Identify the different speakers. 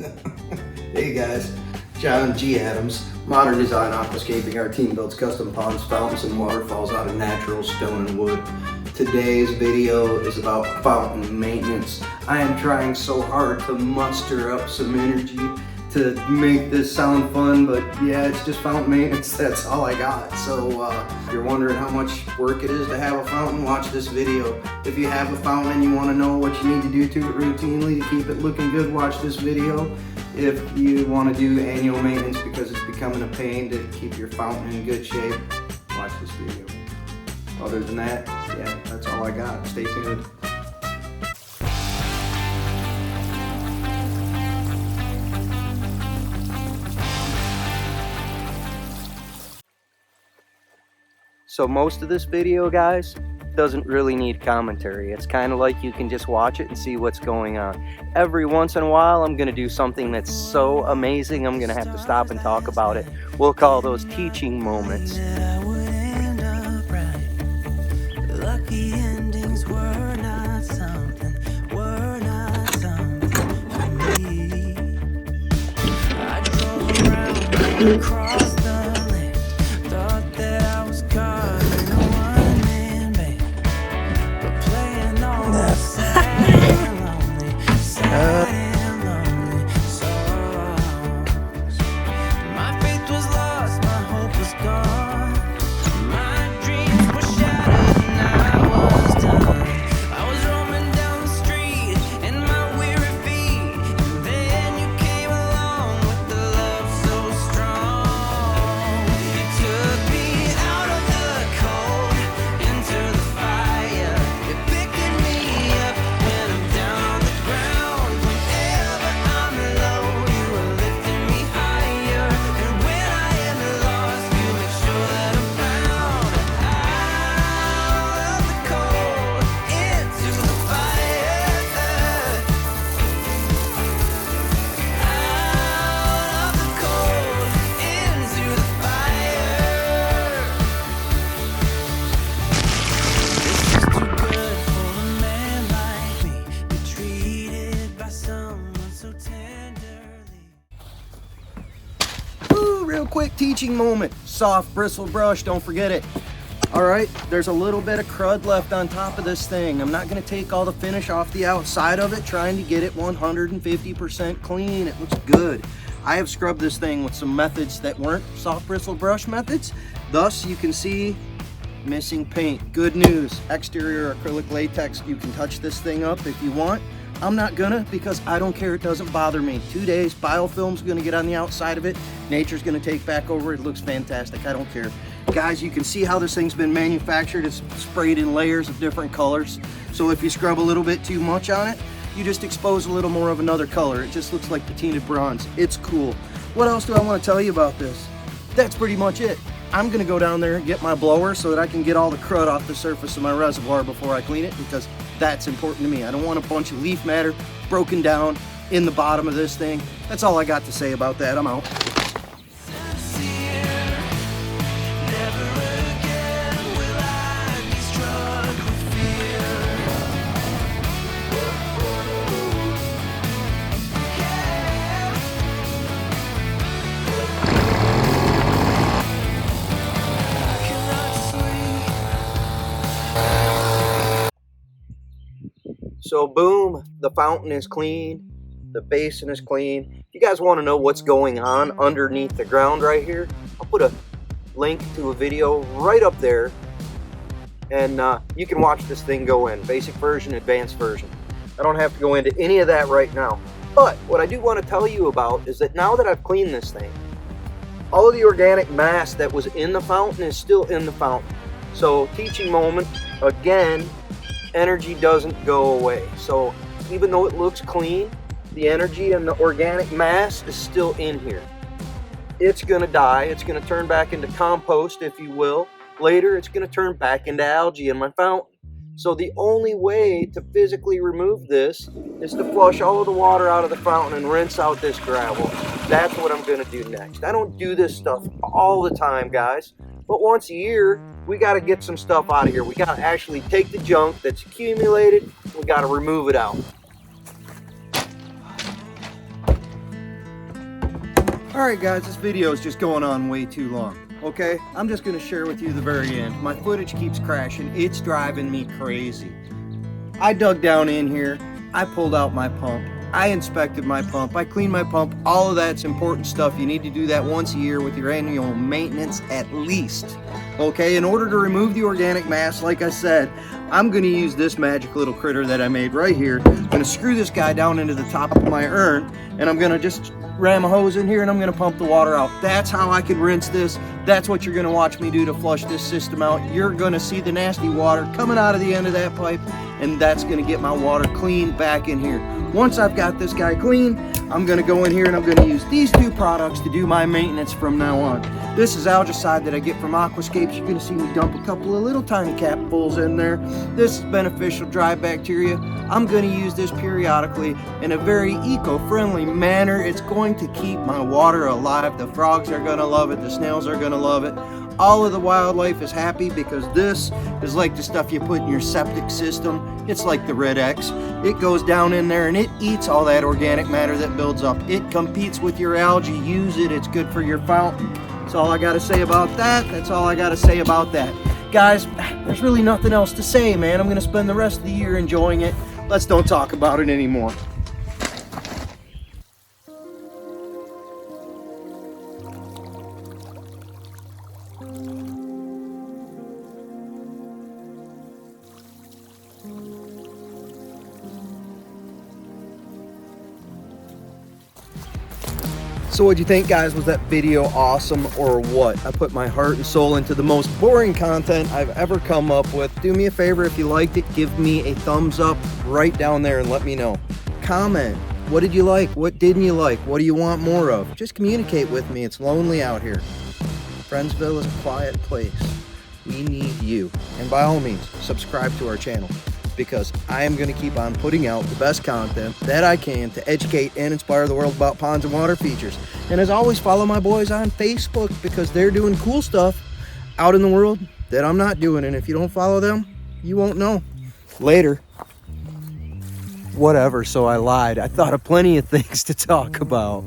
Speaker 1: Hey guys, John G. Adams, Modern Design Aquascaping. Our team builds custom ponds, fountains, and waterfalls out of natural stone and wood. Today's video is about fountain maintenance. I am trying so hard to muster up some energy to make this sound fun, but yeah, it's just fountain maintenance. That's all I got. So if you're wondering how much work it is to have a fountain, watch this video. If you have a fountain and you want to know what you need to do to it routinely to keep it looking good, watch this video. If you want to do annual maintenance because it's becoming a pain to keep your fountain in good shape, watch this video. Other than that, yeah, that's all I got. Stay tuned. So most of this video, guys, doesn't really need commentary. It's kind of like you can just watch it and see what's going on. Every once in a while, I'm gonna do something that's so amazing, I'm gonna have to stop and talk about it. We'll call those teaching moments.
Speaker 2: Lucky endings were not something for me. I drove around across the land, thought that I was caught in a one-man band, but playing all the sad and lonely songs. My faith was lost, my hope was gone, my dreams were shattered and I was done. I was roaming down the street in my weary feet, and then you came along with the love so strong. You took me out of the cold into the fire. You're picking me up when I'm down on the ground. Whenever I'm low, you are lifting me higher. And when I am lost, you make sure that I'm found. Out of the cold into the fire. Out of the cold into the fire. This is too good for a man like me, be treated by someone so tenderly.
Speaker 1: Ooh, real quick teaching moment. Soft bristle brush, don't forget it. All right, there's a little bit of crud left on top of this thing. I'm not gonna take all the finish off the outside of it, trying to get it 150% clean. It looks good. I have scrubbed this thing with some methods that weren't soft bristle brush methods. Thus, you can see missing paint. Good news, exterior acrylic latex, you can touch this thing up if you want. I'm not gonna because I don't care, it doesn't bother me. 2 days, biofilm's gonna get on the outside of it. Nature's gonna take back over, it looks fantastic, I don't care. Guys, you can see how this thing's been manufactured. It's sprayed in layers of different colors. So if you scrub a little bit too much on it, you just expose a little more of another color. It just looks like patinted bronze. It's cool. What else do I wanna tell you about this? That's pretty much it. I'm gonna go down there and get my blower so that I can get all the crud off the surface of my reservoir before I clean it, because that's important to me. I don't want a bunch of leaf matter broken down in the bottom of this thing. That's all I got to say about that. I'm out.
Speaker 2: Never again will I be struck with fear. I cannot sleep.
Speaker 1: So boom, the fountain is clean, the basin is clean. If you guys want to know what's going on underneath the ground right here, I'll put a link to a video right up there, and you can watch this thing go in, basic version, advanced version. I don't have to go into any of that right now. But what I do want to tell you about is that now that I've cleaned this thing, all of the organic mass that was in the fountain is still in the fountain. So teaching moment, again, energy doesn't go away. So even though it looks clean, the energy and the organic mass is still in here. It's gonna die, it's gonna turn back into compost, if you will. Later, it's gonna turn back into algae in my fountain. So the only way to physically remove this is to flush all of the water out of the fountain and rinse out this gravel. That's what I'm gonna do next. I don't do this stuff all the time, guys, but once a year, we gotta get some stuff out of here. We gotta actually take the junk that's accumulated, we gotta remove it out. All right, guys, this video is just going on way too long. Okay, I'm just gonna share with you the very end. My footage keeps crashing. It's driving me crazy. I dug down in here. I pulled out my pump. I inspected my pump. I cleaned my pump. All of that's important stuff. You need to do that once a year with your annual maintenance at least. Okay, in order to remove the organic mass, like I said, I'm gonna use this magic little critter that I made right here. I'm gonna screw this guy down into the top of my urn, and I'm gonna just ram a hose in here and I'm gonna pump the water out. That's how I can rinse this. That's what you're gonna watch me do to flush this system out. You're gonna see the nasty water coming out of the end of that pipe, and that's gonna get my water clean back in here. Once I've got this guy clean, I'm gonna go in here and I'm gonna use these two products to do my maintenance from now on. This is algicide that I get from Aquascapes. You're gonna see me dump a couple of little tiny capfuls in there. This is beneficial dry bacteria. I'm gonna use this periodically in a very eco-friendly manner. It's going to keep my water alive. The frogs are gonna love it, the snails are gonna love it. All of the wildlife is happy because this is like the stuff you put in your septic system. It's like the Red X. It goes down in there and it eats all that organic matter that builds up. It competes with your algae. Use it. It's good for your fountain. That's all I got to say about that. That's all I got to say about that. Guys, there's really nothing else to say, man. I'm going to spend the rest of the year enjoying it. Let's don't talk about it anymore. So what'd you think, guys? Was that video awesome or what? I put my heart and soul into the most boring content I've ever come up with. Do me a favor, if you liked it, give me a thumbs up right down there and let me know. Comment. What did you like? What didn't you like? What do you want more of? Just communicate with me. It's lonely out here. Friendsville is a quiet place. We need you. And by all means, subscribe to our channel, because I am going to keep on putting out the best content that I can to educate and inspire the world about ponds and water features. And as always, follow my boys on Facebook, because they're doing cool stuff out in the world that I'm not doing. And if you don't follow them, you won't know. Later. Whatever, so I lied. I thought of plenty of things to talk about.